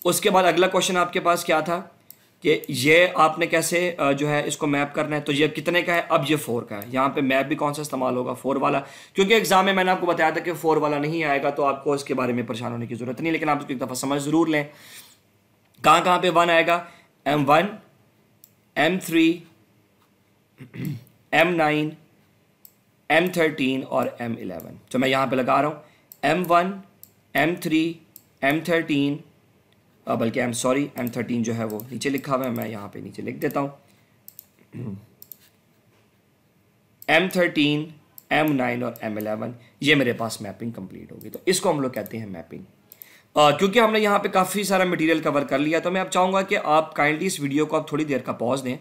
उसके बाद अगला क्वेश्चन आपके पास क्या था कि ये आपने कैसे जो है इसको मैप करना है। तो ये कितने का है? अब ये 4 का है। यहाँ पे मैप भी कौन सा इस्तेमाल होगा? 4 वाला, क्योंकि एग्जाम में मैंने आपको बताया था कि 4 वाला नहीं आएगा, तो आपको इसके बारे में परेशान होने की जरूरत नहीं, लेकिन आप इसको एक दफ़ा समझ ज़रूर लें। कहाँ पे 1 आएगा? M1, M3, M9, M13 और M11। तो मैं यहाँ पे लगा रहा हूँ M1, M3, M13, बल्कि M13 जो है वो नीचे लिखा हुआ है, मैं यहाँ पे नीचे लिख देता हूँ M13, M9 और M11। ये मेरे पास मैपिंग कंप्लीट होगी। तो इसको हम लोग कहते हैं मैपिंग। क्योंकि हमने यहाँ पे काफ़ी सारा मटेरियल कवर कर लिया, तो मैं अब चाहूँगा कि आप काइंडली इस वीडियो को आप थोड़ी देर का पॉज दें,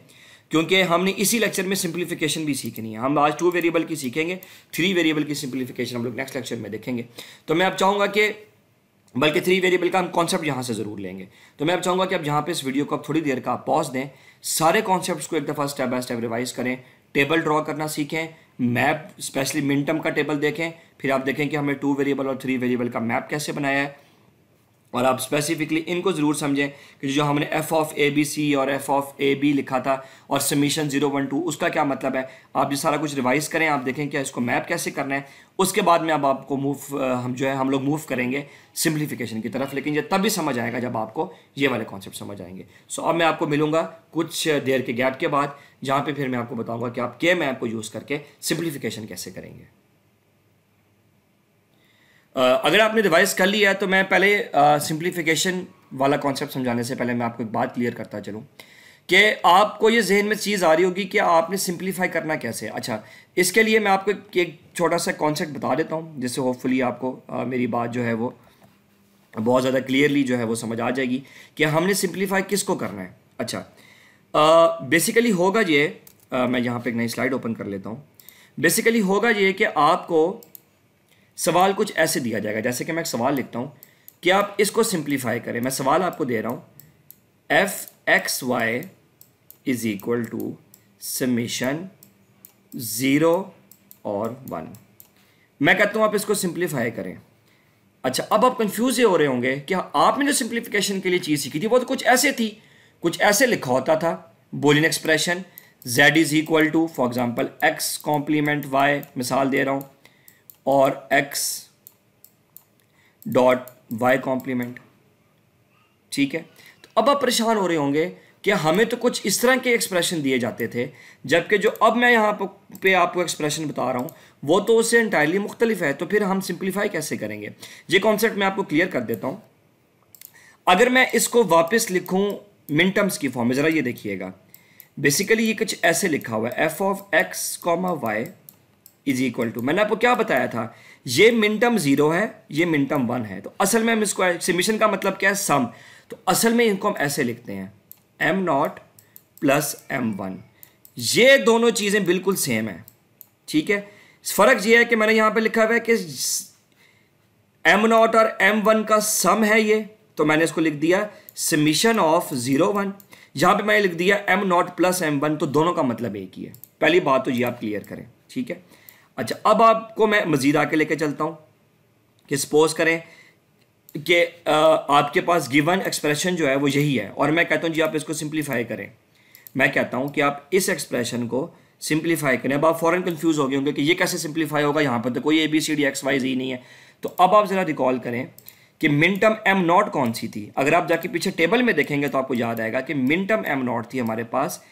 क्योंकि हमने इसी लेक्चर में सिंप्लीफिकेशन भी सीखनी है। हम आज 2 वेरिएबल की सीखेंगे, 3 वेरिएबल की सिंप्लीफिकेशन हम लोग नेक्स्ट लेक्चर में देखेंगे। तो मैं अब चाहूँगा कि बल्कि 3 वेरिएबल का हम कॉन्सेप्ट यहाँ से ज़रूर लेंगे। तो मैं अब चाहूँगा कि अब यहाँ पे इस वीडियो को आप थोड़ी देर का पॉज दें, सारे कॉन्सेप्ट्स को एक दफ़ा स्टेप बाय स्टेप रिवाइज करें, टेबल ड्रॉ करना सीखें, मैप स्पेशली मिन टर्म का टेबल देखें, फिर आप देखें कि हमने 2 वेरिएबल और 3 वेरिएबल का मैप कैसे बनाया है, और आप स्पेसिफिकली इनको ज़रूर समझें कि जो हमने एफ ऑफ ABC और एफ ऑफ AB लिखा था और समीशन 0, 1, 2 उसका क्या मतलब है। आप ये सारा कुछ रिवाइज करें, आप देखें कि इसको मैप कैसे करना है। उसके बाद में अब आपको हम लोग मूव करेंगे सिंप्लीफिकेशन की तरफ, लेकिन ये तब भी समझ आएगा जब आपको ये वाले कॉन्सेप्ट समझ आएंगे। सो अब मैं आपको मिलूंगा कुछ देर के गैप के बाद, जहाँ पर फिर मैं आपको बताऊँगा कि आप के मैप को यूज़ करके सिंप्लीफिकेशन कैसे करेंगे। अगर आपने रिवाइज कर लिया है तो मैं पहले सिंप्लीफिकेशन वाला कॉन्सेप्ट समझाने से पहले मैं आपको एक बात क्लियर करता चलूँ कि आपको ये जहन में चीज़ आ रही होगी कि आपने सिंप्लीफाई करना कैसे है। अच्छा, इसके लिए मैं आपको एक छोटा सा कॉन्सेप्ट बता देता हूँ, जिससे होपफुली आपको मेरी बात जो है वो बहुत ज़्यादा क्लियरली जो है वो समझ आ जाएगी कि हमने सिंप्लीफाई किसको करना है। अच्छा, बेसिकली होगा ये, मैं यहाँ पे एक नई स्लाइड ओपन कर लेता हूँ। बेसिकली होगा ये कि आपको सवाल कुछ ऐसे दिया जाएगा, जैसे कि मैं एक सवाल लिखता हूँ कि आप इसको सिंप्लीफाई करें। मैं सवाल आपको दे रहा हूँ, f(x,y) is equal to summation 0 और 1। मैं कहता हूँ आप इसको सिंप्लीफाई करें। अच्छा, अब आप कंफ्यूज ये हो रहे होंगे कि आपने जो सिंप्लीफिकेशन के लिए चीज़ सीखी थी वो तो कुछ ऐसे थी, कुछ ऐसे लिखा होता था Boolean expression z is equal to for example x complement y, मिसाल दे रहा हूँ, और x डॉट y कॉम्प्लीमेंट। ठीक है, तो अब आप परेशान हो रहे होंगे कि हमें तो कुछ इस तरह के एक्सप्रेशन दिए जाते थे, जबकि जो अब मैं यहाँ पे आपको एक्सप्रेशन बता रहा हूँ वो तो उससे इंटायरली मुख्तलिफ है, तो फिर हम सिंप्लीफाई कैसे करेंगे। ये कॉन्सेप्ट मैं आपको क्लियर कर देता हूँ। अगर मैं इसको वापस लिखूँ मिन टर्म्स की फॉर्म में, ज़रा ये देखिएगा, बेसिकली ये कुछ ऐसे लिखा हुआ है f(x,y) इज इक्वल टू, मैंने आपको क्या बताया था, ये मिन टर्म 0 है, ये मिन टर्म 1 है, तो असल में हम इसको, समेशन का मतलब क्या है, सम, तो असल में इनको हम ऐसे लिखते हैं m0 प्लस m1। ये दोनों चीज़ें बिल्कुल सेम है। ठीक है, फ़र्क ये है कि मैंने यहाँ पे लिखा हुआ है कि m0 और m1 का सम है ये, तो मैंने इसको लिख दिया समेशन ऑफ 0 1। यहाँ पे मैंने लिख दिया m0 प्लस m1, तो दोनों का मतलब एक ही है। पहली बात तो ये आप क्लियर करें। ठीक है, अच्छा, अब आपको मैं मज़ीद आके लेके चलता हूँ कि सपोज करें कि आपके पास गिवन एक्सप्रेशन जो है वो यही है, और मैं कहता हूँ जी आप इसको सिंप्लीफाई करें। मैं कहता हूँ कि आप इस एक्सप्रेशन को सिंप्लीफाई करें। अब आप फ़ौरन कंफ्यूज हो गए होंगे कि ये कैसे सिंप्लीफाई होगा, यहाँ पर तो कोई ABCD XYZ नहीं है। तो अब आप ज़रा रिकॉल करें कि मिन टर्म m0 कौन सी थी। अगर आप जाके पीछे टेबल में देखेंगे तो आपको याद आएगा कि मिन टर्म m0 थी हमारे पास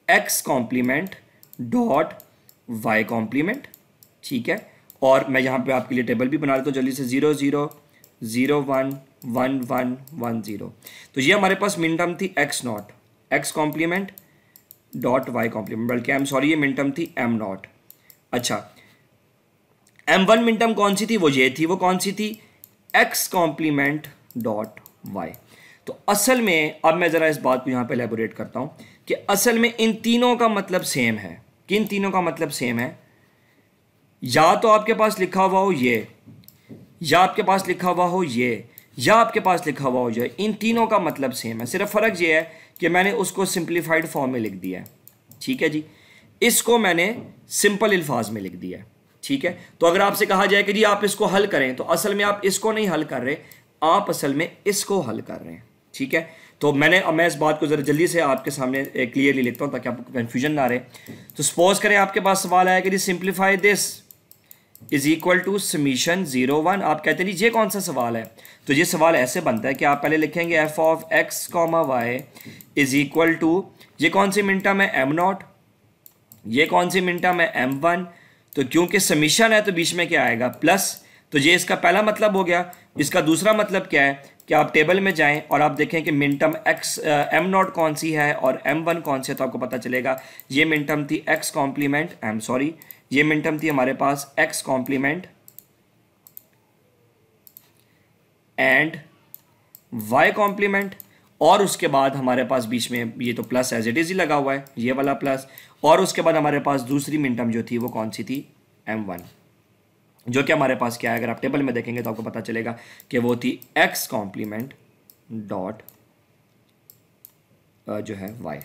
x complement dot y complement. ठीक है, और मैं यहाँ पे आपके लिए टेबल भी बना देता हूँ जल्दी से, 0 0 0 1 1 1 1 0। तो ये हमारे पास मिन टर्म थी x0, x complement dot y complement, बल्कि ये मिन टर्म थी m0। अच्छा, m1 मिन टर्म कौन सी थी, वो ये थी, वो कौन सी थी, x कॉम्प्लीमेंट डॉट y। तो असल में अब मैं ज़रा इस बात को यहाँ पे एलेबोरेट करता हूँ कि असल में इन तीनों का मतलब सेम है। किन तीनों का मतलब सेम है, या तो आपके पास लिखा हुआ हो ये, या आपके पास लिखा हुआ हो ये, या आपके पास लिखा हुआ हो ये, इन तीनों का मतलब सेम है। सिर्फ फ़र्क ये है कि मैंने उसको सिंप्लीफाइड फॉर्म में लिख दिया है। ठीक है जी, इसको मैंने सिंपल अल्फाज में लिख दिया है। ठीक है, तो अगर आपसे कहा जाए कि जी आप इसको हल करें, तो असल में आप इसको नहीं हल कर रहे, आप असल में इसको हल कर रहे हैं। ठीक है, तो मैं इस बात को ज़रा जल्दी से आपके सामने क्लियरली लिखता हूँ ताकि आपको कन्फ्यूजन ना रहे। तो सपोज करें आपके पास सवाल आया कि G simplify this is equal to summation 0 1। आप कहते हैं जी ये कौन सा सवाल है, तो ये सवाल ऐसे बनता है कि आप पहले लिखेंगे f(x,y) इज इक्वल टू, ये कौन सी मिन टर्म है, m0, ये कौन सी मिन टर्म है, m1। तो क्योंकि समेशन है तो बीच में क्या आएगा, प्लस, तो ये इसका पहला मतलब हो गया। इसका दूसरा मतलब क्या है कि आप टेबल में जाएं और आप देखें कि मिन टर्म m0 कौन सी है और m1 कौन सी है, तो आपको पता चलेगा ये मिन टर्म थी x कॉम्प्लीमेंट, ये मिन टर्म थी हमारे पास x complement and y complement, और उसके बाद हमारे पास बीच में ये तो प्लस एज इट इज ही लगा हुआ है, ये वाला प्लस, और उसके बाद हमारे पास दूसरी मिन टर्म जो थी वो कौन सी थी, m1, जो कि हमारे पास क्या है, अगर आप टेबल में देखेंगे तो आपको पता चलेगा कि वो थी x कॉम्प्लीमेंट डॉट जो है y।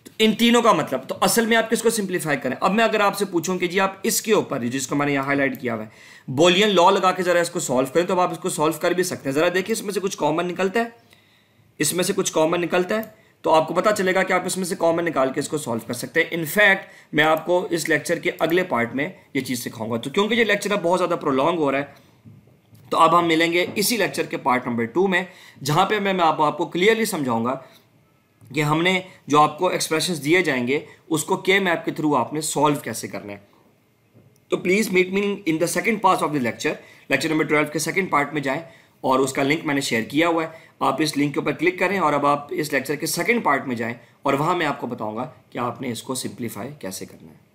तो इन तीनों का मतलब, तो असल में आप किसको सिंप्लीफाई करें। अब मैं अगर आपसे पूछूं कि जी आप इसके ऊपर, जिसको मैंने यहाँ हाईलाइट किया हुआ है, बोलियन लॉ लगा के ज़रा इसको सॉल्व करें, तो अब आप इसको सॉल्व कर भी सकते हैं। ज़रा देखिए इसमें से कुछ कॉमन निकलता है, इसमें से कुछ कॉमन निकलता है, तो आपको पता चलेगा कि आप इसमें से कॉमन निकाल के इसको सॉल्व कर सकते हैं। इनफैक्ट मैं आपको इस लेक्चर के अगले पार्ट में ये चीज़ सिखाऊंगा। तो क्योंकि ये लेक्चर अब बहुत ज़्यादा प्रोलॉन्ग हो रहा है, तो अब हम मिलेंगे इसी लेक्चर के पार्ट नंबर 2 में, जहाँ पे मैं आपको क्लियरली समझाऊंगा कि हमने जो आपको एक्सप्रेशंस दिए जाएंगे उसको के मैप के थ्रू आपने सॉल्व कैसे करना है। तो please meet me in the second part of the lecture number 12 के सेकंड पार्ट में जाएं, और उसका लिंक मैंने शेयर किया हुआ है। आप इस लिंक के ऊपर क्लिक करें और अब आप इस लेक्चर के सेकंड पार्ट में जाएं और वहाँ मैं आपको बताऊँगा कि आपने इसको सिंप्लीफाई कैसे करना है।